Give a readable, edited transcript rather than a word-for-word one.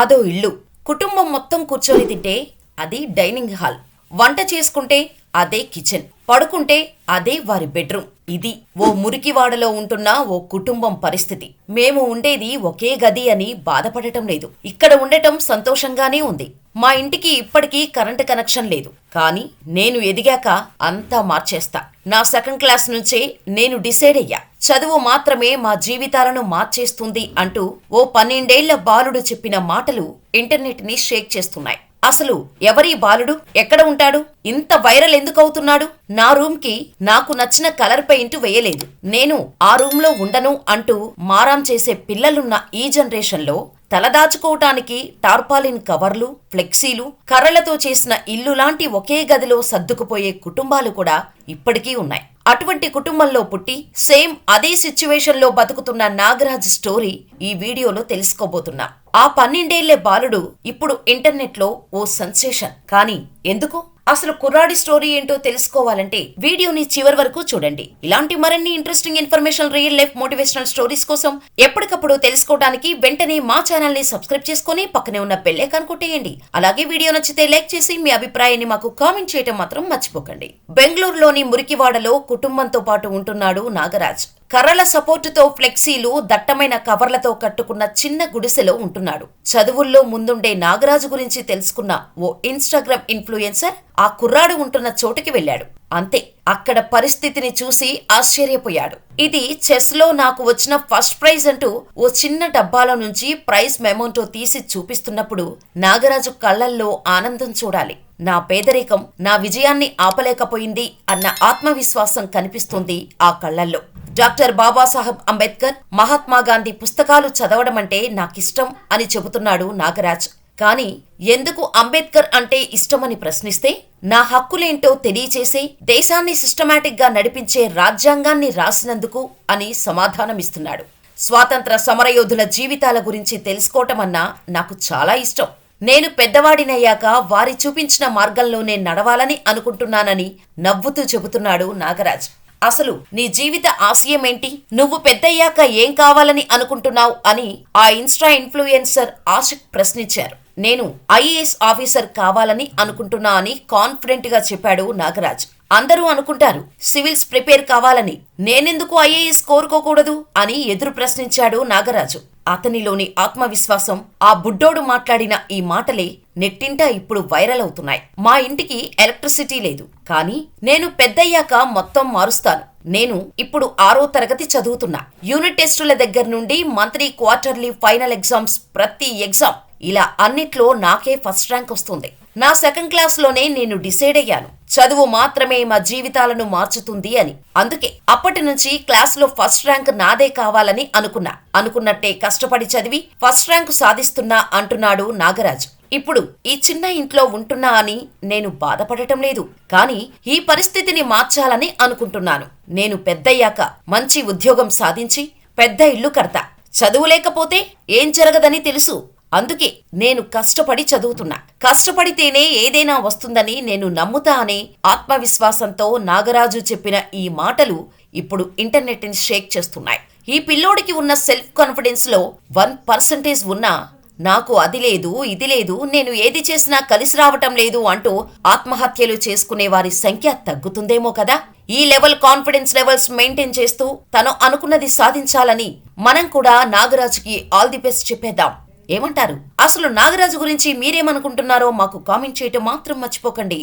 అదో ఇల్లు. కుటుంబం మొత్తం కూర్చొని తింటే అది డైనింగ్ హాల్, వంట చేసుకుంటే అదే కిచెన్, పడుకుంటే అదే వారి బెడ్రూమ్. ఇది ఓ మురికివాడలో ఉంటున్న ఓ కుటుంబం పరిస్థితి. మేము ఉండేది ఒకే గది అని బాధపడటం లేదు. ఇక్కడ ఉండటం సంతోషంగానే ఉంది. మా ఇంటికి ఇప్పటికీ కరెంటు కనెక్షన్ లేదు. కానీ నేను ఎదిగాక అంతా మార్చేస్తా. నా సెకండ్ క్లాస్ నుంచే నేను డిసైడ్ అయ్యా, చదువు మాత్రమే మా జీవితాలను మార్చేస్తుంది అంటూ ఓ 12 ఏళ్ల బాలుడు చెప్పిన మాటలు ఇంటర్నెట్ ని షేక్ చేస్తున్నాయి. అసలు ఎవరీ బాలుడు? ఎక్కడ ఉంటాడు? ఇంత వైరల్ ఎందుకు అవుతున్నాడు? నా రూమ్ కి నాకు నచ్చిన కలర్ పెయింట్ వేయలేదు, నేను ఆ రూమ్ లో ఉండను అంటూ మారాం చేసే పిల్లలున్న ఈ జనరేషన్ లో తలదాచుకోవటానికి టార్పాలిన్ కవర్లు, ఫ్లెక్సీలు, కర్రలతో చేసిన ఇల్లు లాంటి ఒకే గదిలో సర్దుకుపోయే కుటుంబాలు కూడా ఇప్పటికీ ఉన్నాయి. అటువంటి కుటుంబంలో పుట్టి సేమ్ అదే సిచ్యువేషన్ లో బతుకుతున్న నాగరాజ్ స్టోరీ ఈ వీడియోలో తెలుసుకోబోతున్నా. ఆ 12 ఏళ్ల బాలుడు ఇప్పుడు ఇంటర్నెట్ లో ఓ సెన్సేషన్. కానీ ఎందుకు? అసలు కుర్రాడి స్టోరీ ఏంటో తెలుసుకోవాలంటే వీడియోని చివరి వరకు చూడండి. ఇలాంటి మరిన్ని interesting information, real life motivational stories కోసం ఎప్పటికప్పుడు తెలుసుకోవడానికి వెంటనే మా ఛానల్ ని సబ్స్క్రైబ్ చేసుకుని పక్కనే ఉన్న బెల్ ఐకాన్ కొట్టేయండి. అలాగే వీడియో నచ్చితే లైక్ చేసి మీ అభిప్రాయాన్ని మాకు కామెంట్ చేయడం మాత్రం మర్చిపోకండి. బెంగళూరులోని మురికివాడలో కుటుంబంతో పాటు ఉంటున్నాడు నాగరాజ్. కర్రల సపోర్టుతో ఫ్లెక్సీలు, దట్టమైన కవర్లతో కట్టుకున్న చిన్న గుడిసెలో ఉంటున్నాడు. చదువుల్లో ముందుండే నాగరాజు గురించి తెలుసుకున్న ఓ ఇన్స్టాగ్రామ్ ఇన్ఫ్లుయెన్సర్ ఆ కుర్రాడు ఉంటున్న చోటుకి వెళ్ళాడు. అంతే, అక్కడ పరిస్థితిని చూసి ఆశ్చర్యపోయాడు. ఇది చెస్ లో నాకు వచ్చిన ఫస్ట్ ప్రైజ్ అంటూ ఓ చిన్న డబ్బాలో నుంచి ప్రైజ్ మెమోంటో తీసి చూపిస్తున్నప్పుడు నాగరాజు కళ్లల్లో ఆనందం చూడాలి. నా పేదరికం నా విజయాన్ని ఆపలేకపోయింది అన్న ఆత్మవిశ్వాసం కనిపిస్తుంది ఆ కళ్లల్లో. డాక్టర్ బాబాసాహెబ్ అంబేద్కర్, మహాత్మా గాంధీ పుస్తకాలు చదవడమంటే నాకిష్టం అని చెబుతున్నాడు నాగరాజ్. కానీ ఎందుకు అంబేద్కర్ అంటే ఇష్టమని ప్రశ్నిస్తే, నా హక్కులేంటో తెలియచేసి దేశాన్ని సిస్టమాటిక్ గా నడిపించే రాజ్యాంగాన్ని రాసినందుకు అని సమాధానమిస్తున్నాడు. స్వాతంత్ర సమరయోధుల జీవితాల గురించి తెలుసుకోవటమన్నా నాకు చాలా ఇష్టం. నేను పెద్దవాడినయ్యాక వారి చూపించిన మార్గంలోనే నడవాలని అనుకుంటున్నానని నవ్వుతూ చెబుతున్నాడు నాగరాజ్. అసలు నీ జీవిత ఆశయమేంటి? నువ్వు పెద్దయ్యాక ఏం కావాలని అనుకుంటున్నావు అని ఆ ఇన్స్టా ఇన్ఫ్లుయెన్సర్ ఆశిక్ ప్రశ్నించారు. నేను ఐఏఎస్ ఆఫీసర్ కావాలని అనుకుంటున్నా అని కాన్ఫిడెంట్ గా చెప్పాడు నాగరాజ్. అందరూ అనుకుంటారు సివిల్స్ ప్రిపేర్ కావాలని, నేనెందుకు ఐఏఎస్ కోరుకోకూడదు అని ఎదురు ప్రశ్నించాడు నాగరాజు. అతనిలోని ఆత్మవిశ్వాసం, ఆ బుడ్డోడు మాట్లాడిన ఈ మాటలే నెట్టింటా ఇప్పుడు వైరల్ అవుతున్నాయి. మా ఇంటికి ఎలక్ట్రిసిటీ లేదు, కానీ నేను పెద్దయ్యాక మొత్తం మారుస్తాను. నేను ఇప్పుడు 6వ తరగతి చదువుతున్నా. యూనిట్ టెస్టుల దగ్గర నుండి మంత్లీ, క్వార్టర్లీ, ఫైనల్ ఎగ్జామ్స్, ప్రతి ఎగ్జామ్ ఇలా అన్నిట్లో నాకే ఫస్ట్ ర్యాంక్ వస్తుంది. నా సెకండ్ క్లాస్ లోనే నేను డిసైడ్ అయ్యాను, చదువు మాత్రమే మా జీవితాలను మార్చుతుంది అని. అందుకే అప్పటి నుంచి క్లాసులో ఫస్ట్ ర్యాంక్ నాదే కావాలని అనుకున్నట్టే కష్టపడి చదివి ఫస్ట్ ర్యాంకు సాధిస్తున్నా అంటున్నాడు నాగరాజ్. ఇప్పుడు ఈ చిన్న ఇంట్లో ఉంటున్నా అని నేను బాధపడటం లేదు, కానీ ఈ పరిస్థితిని మార్చాలని అనుకుంటున్నాను. నేను పెద్దయ్యాక మంచి ఉద్యోగం సాధించి పెద్ద ఇల్లు కడతా. చదువు లేకపోతే ఏం జరగదని తెలుసు. అందుకే నేను కష్టపడి చదువుతున్నా. కష్టపడితేనే ఏదైనా వస్తుందని నేను నమ్ముతా అనే ఆత్మవిశ్వాసంతో నాగరాజు చెప్పిన ఈ మాటలు ఇప్పుడు ఇంటర్నెట్ ని షేక్ చేస్తున్నాయి. ఈ పిల్లోడికి ఉన్న సెల్ఫ్ కాన్ఫిడెన్స్ లో 1% ఉన్నా నాకు అది లేదు, ఇది లేదు, నేను ఏది చేసినా కలిసి రావటం లేదు అంటూ ఆత్మహత్యలు చేసుకునే వారి సంఖ్య తగ్గుతుందేమో కదా. ఈ లెవెల్ కాన్ఫిడెన్స్ లెవెల్స్ మెయింటైన్ చేస్తూ తను అనుకున్నది సాధించాలని మనం కూడా నాగరాజుకి ఆల్ ది బెస్ట్ చెప్పేద్దాం. ఏమంటారు? అసలు నాగరాజు గురించి మీరేమనుకుంటున్నారో మాకు కామెంట్ చేయటం మాత్రం మర్చిపోకండి.